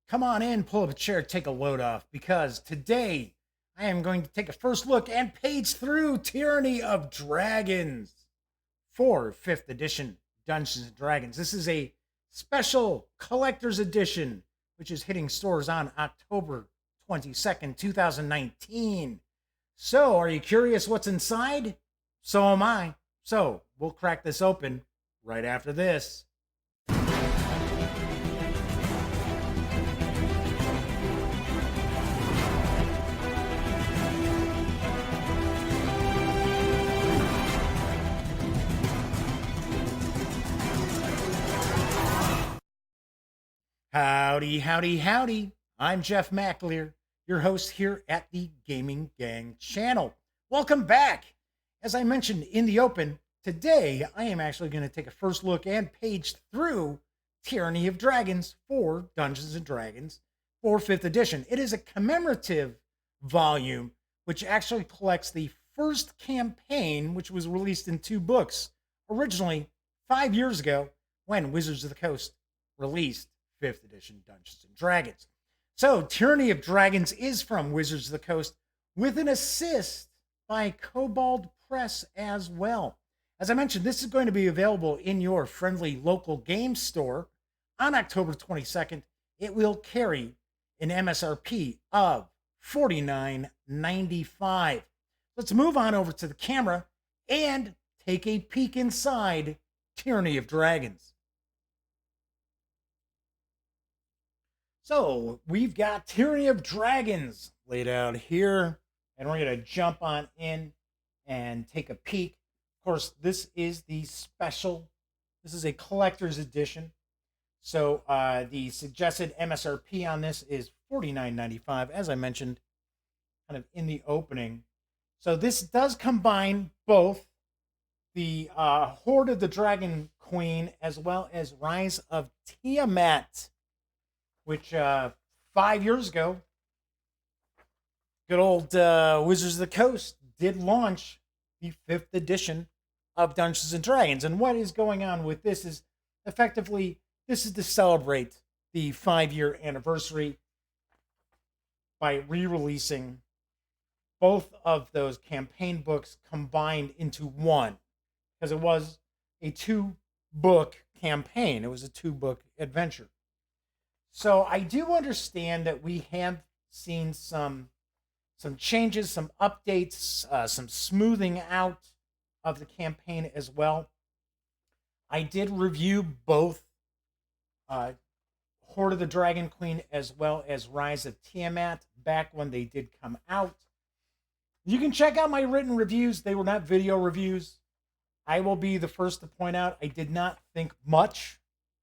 Come on in, pull up a chair, take a load off, because today I am going to take a first look and page through Tyranny of Dragons for 5th edition Dungeons and Dragons. This is a special collector's edition, which is hitting stores on October 22nd, 2019. So, are you curious what's inside? So am I. So, we'll crack this open right after this. Howdy, howdy, howdy. I'm Jeff McAleer, your host here at the Gaming Gang channel. Welcome back. As I mentioned in the open, today I am actually going to take a first look and page through Tyranny of Dragons for Dungeons and Dragons for 5th edition. It is a commemorative volume which actually collects the first campaign, which was released in 2 books, originally 5 years ago when Wizards of the Coast released 5th edition Dungeons and Dragons. So, Tyranny of Dragons is from Wizards of the Coast with an assist by Kobold Press as well. As I mentioned, this is going to be available in your friendly local game store on October 22nd. It will carry an MSRP of $49.95. Let's move on over to the camera and take a peek inside Tyranny of Dragons. So we've got Tyranny of Dragons laid out here, and we're going to jump on in and take a peek. Of course, this is the special. This is a collector's edition. So the suggested MSRP on this is $49.95, as I mentioned, kind of in the opening. So this does combine both the Hoard of the Dragon Queen as well as Rise of Tiamat, which 5 years ago, good old Wizards of the Coast did launch the 5th edition of Dungeons and Dragons. And what is going on with this is effectively, this is to celebrate the 5-year anniversary by re-releasing both of those campaign books combined into one, because it was a 2-book campaign. It was a 2-book adventure. So I do understand that we have seen some changes, some updates, some smoothing out of the campaign as well. I did review both Hoard of the Dragon Queen as well as Rise of Tiamat back when they did come out. You can check out my written reviews. They were not video reviews. I will be the first to point out I did not think much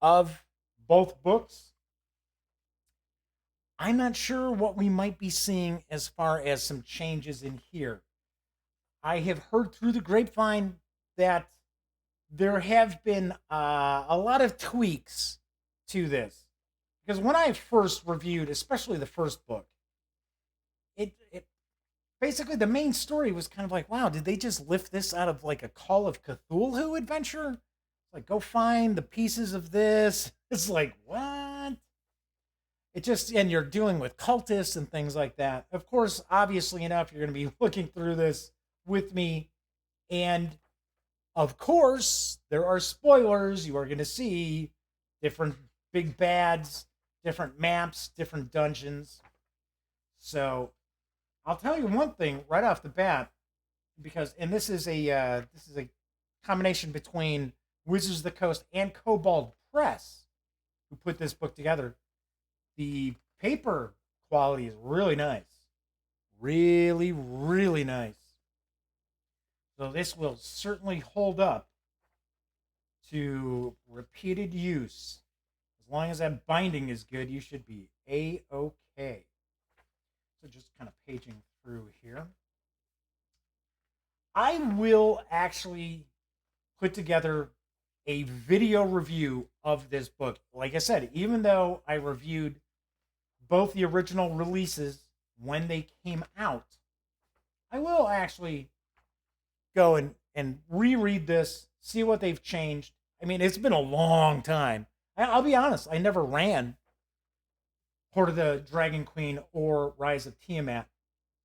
of both books. I'm not sure what we might be seeing as far as some changes in here. I have heard through the grapevine that there have been a lot of tweaks to this. Because when I first reviewed, especially the first book, it basically the main story was kind of like, wow, did they just lift this out of like a Call of Cthulhu adventure? Like, go find the pieces of this. It's like, what? It just, and you're dealing with cultists and things like that. Of course, obviously enough, you're going to be looking through this with me. And of course, there are spoilers. You are going to see different big bads, different maps, different dungeons. So I'll tell you one thing right off the bat, because, and this is a combination between Wizards of the Coast and Kobold Press, who put this book together. The paper quality is really nice. Really, really nice. So this will certainly hold up to repeated use. As long as that binding is good, you should be A-okay. So just kind of paging through here. I will actually put together a video review of this book. Like I said, even though I reviewed both the original releases when they came out, I will actually go and reread this, see what they've changed. I mean, it's been a long time. I'll be honest, I never ran Hoard of the Dragon Queen or Rise of Tiamat.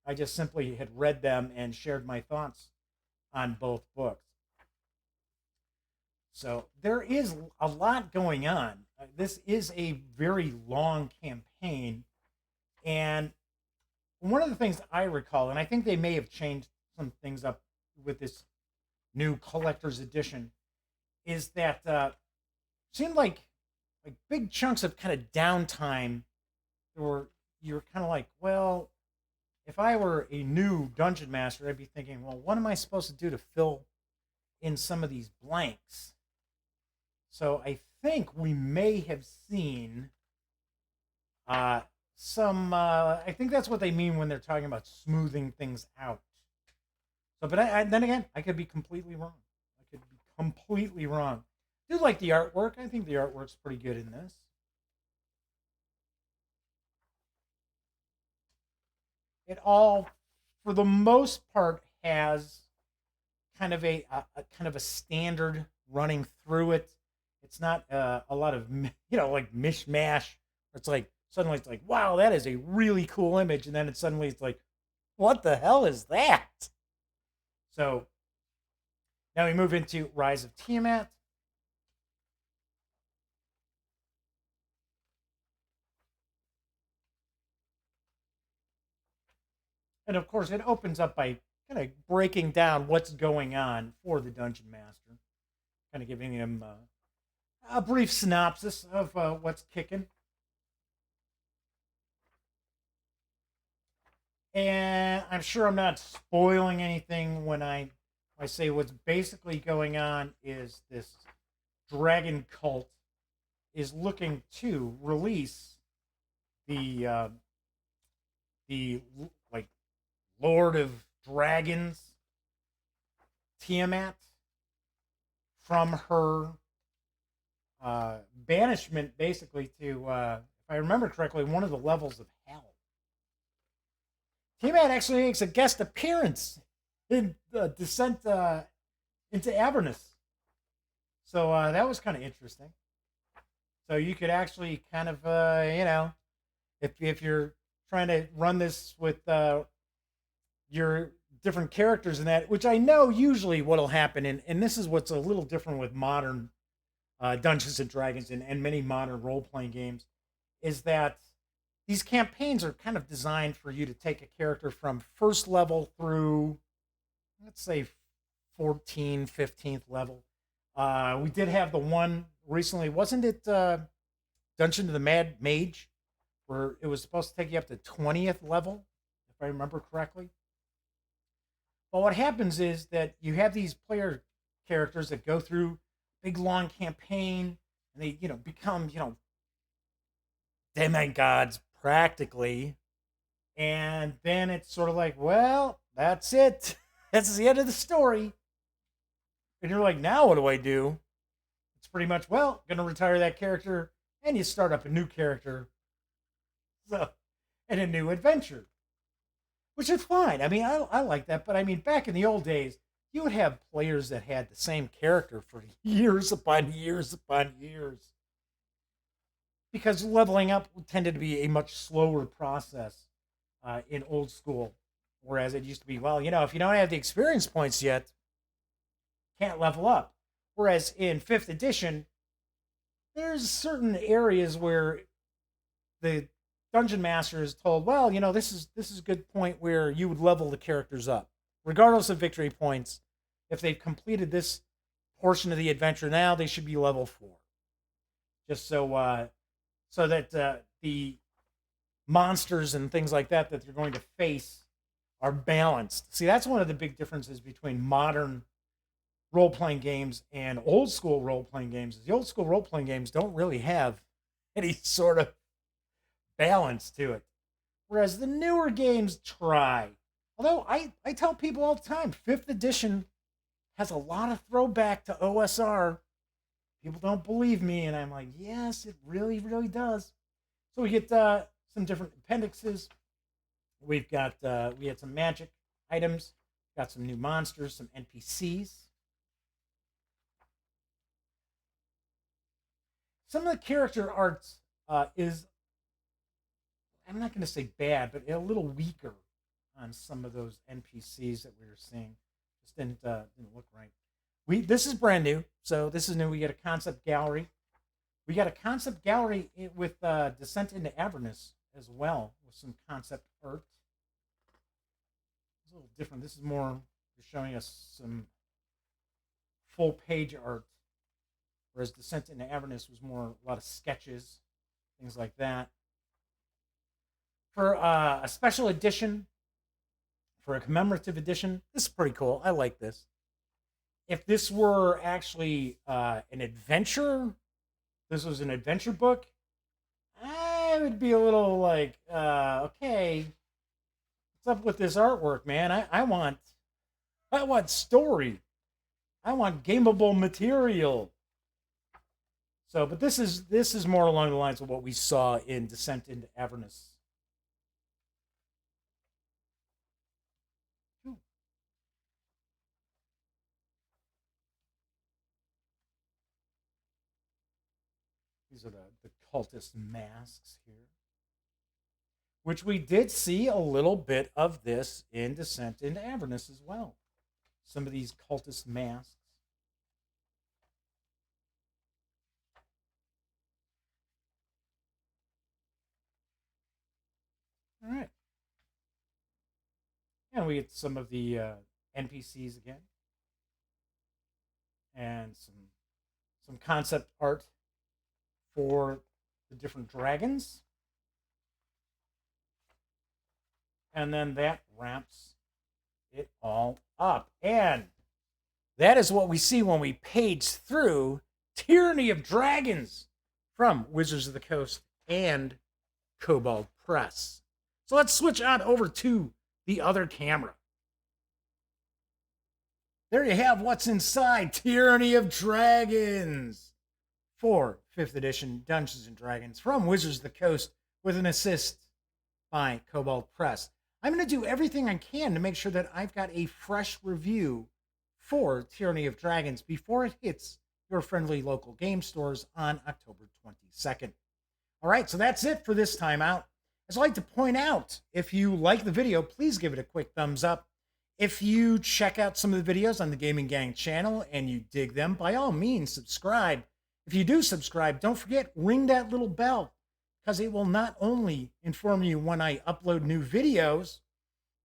I just simply had read them and shared my thoughts on both books. So there is a lot going on. This is a very long campaign. And one of the things I recall, and I think they may have changed some things up with this new collector's edition, is that seemed like big chunks of kind of downtime where you're kind of like, well, if I were a new dungeon master, I'd be thinking, well, what am I supposed to do to fill in some of these blanks? So I think we may have seen some. I think that's what they mean when they're talking about smoothing things out. So, but then again, I could be completely wrong. I could be completely wrong. I do like the artwork. I think the artwork's pretty good in this. It all, for the most part, has kind of a kind of a standard running through it. It's not a lot of like mishmash. It's like suddenly it's like, wow, that is a really cool image, and then it's like, what the hell is that? So now we move into Rise of Tiamat. And of course, it opens up by kind of breaking down what's going on for the dungeon master, kind of giving him a brief synopsis of what's kicking. And I'm sure I'm not spoiling anything when I say what's basically going on is this dragon cult is looking to release the like Lord of Dragons Tiamat from her banishment, basically to, if I remember correctly, one of the levels of hell. Tiamat actually makes a guest appearance in Descent into Avernus. So that was kind of interesting. So you could actually kind of, if you're trying to run this with your different characters in that, which I know usually what'll happen, and this is what's a little different with modern Dungeons and Dragons and many modern role playing games, is that these campaigns are kind of designed for you to take a character from first level through, let's say, 14th, 15th level. We did have the one recently, wasn't it Dungeon of the Mad Mage, where it was supposed to take you up to 20th level, if I remember correctly. But what happens is that you have these player characters that go through big long campaign and they, become, demigods practically. And then it's sort of like, well, that's it. That's the end of the story. And you're like, now what do I do? It's pretty much, well, gonna retire that character, and you start up a new character. So, and a new adventure. Which is fine. I mean, I like that, but I mean, back in the old days, you would have players that had the same character for years upon years upon years. Because leveling up tended to be a much slower process in old school. Whereas it used to be, well, if you don't have the experience points yet, can't level up. Whereas in 5th edition, there's certain areas where the dungeon master is told, well, this is a good point where you would level the characters up, regardless of victory points. If they've completed this portion of the adventure now, they should be level 4, just so that the monsters and things like that they're going to face are balanced. See, that's one of the big differences between modern role-playing games and old school role-playing games. The old school role-playing games don't really have any sort of balance to it, whereas the newer games try. Although I tell people all the time, 5th edition has a lot of throwback to OSR. People don't believe me, and I'm like, yes, it really, really does. So we get some different appendices. We had some magic items, got some new monsters, some NPCs. Some of the character arts is I'm not going to say bad, but a little weaker on some of those NPCs that we were seeing. Just didn't look right. This is brand new, so this is new. We get a concept gallery. We got a concept gallery with Descent into Avernus as well, with some concept art. It's a little different. This is more showing us some full page art, whereas Descent into Avernus was more a lot of sketches, things like that. For a special edition, for a commemorative edition, this is pretty cool. I like this. If this were actually an adventure, this was an adventure book, I would be a little like, okay, what's up with this artwork, man? I want story. I want gameable material. So, but this is more along the lines of what we saw in Descent into Avernus. These are the Cultists Masks here, which we did see a little bit of this in Descent into Avernus as well. Some of these Cultist Masks. All right. And we get some of the NPCs again. And some concept art for the different dragons. And then that wraps it all up. And that is what we see when we page through Tyranny of Dragons from Wizards of the Coast and Kobold Press. So let's switch on over to the other camera. There you have what's inside Tyranny of Dragons for 5th edition Dungeons & Dragons from Wizards of the Coast with an assist by Kobold Press. I'm going to do everything I can to make sure that I've got a fresh review for Tyranny of Dragons before it hits your friendly local game stores on October 22nd. All right, so that's it for this time out. As I like to point out, if you like the video, please give it a quick thumbs up. If you check out some of the videos on the Gaming Gang channel and you dig them, by all means, subscribe. If you do subscribe, don't forget, ring that little bell, because it will not only inform you when I upload new videos,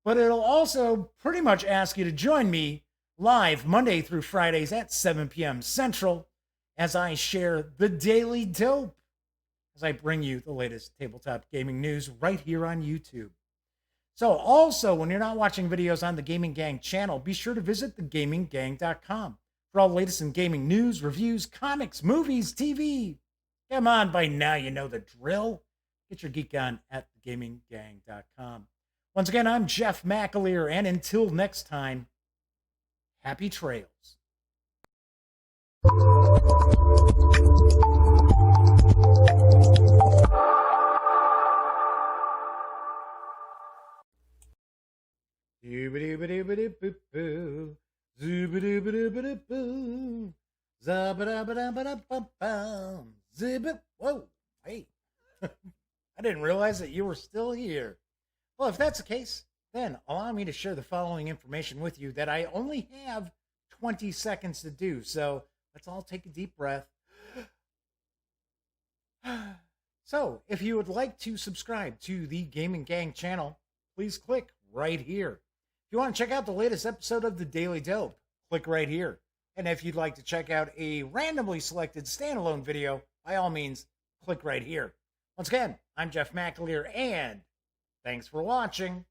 but it'll also pretty much ask you to join me live Monday through Fridays at 7 p.m. Central as I share the Daily Dope, as I bring you the latest tabletop gaming news right here on YouTube. So also, when you're not watching videos on the Gaming Gang channel, be sure to visit thegaminggang.com for all the latest in gaming news, reviews, comics, movies, TV. Come on, by now you know the drill. Get your geek on at thegaminggang.com. Once again, I'm Jeff McAleer, and until next time, happy trails. Zoobadoo-badoo-badoo-boo-boo. Zoobadoo-badoo-badoo-boo. Zabba-dabba-dabba-dabba-bum. Zibba. Whoa, hey. I didn't realize that you were still here. Well, if that's the case, then allow me to share the following information with you that I only have 20 seconds to do. So let's all take a deep breath. So, if you would like to subscribe to the Gaming Gang channel, please click right here. If you want to check out the latest episode of the Daily Dope, click right here. And if you'd like to check out a randomly selected standalone video, by all means, click right here. Once again, I'm Jeff McAleer, and thanks for watching.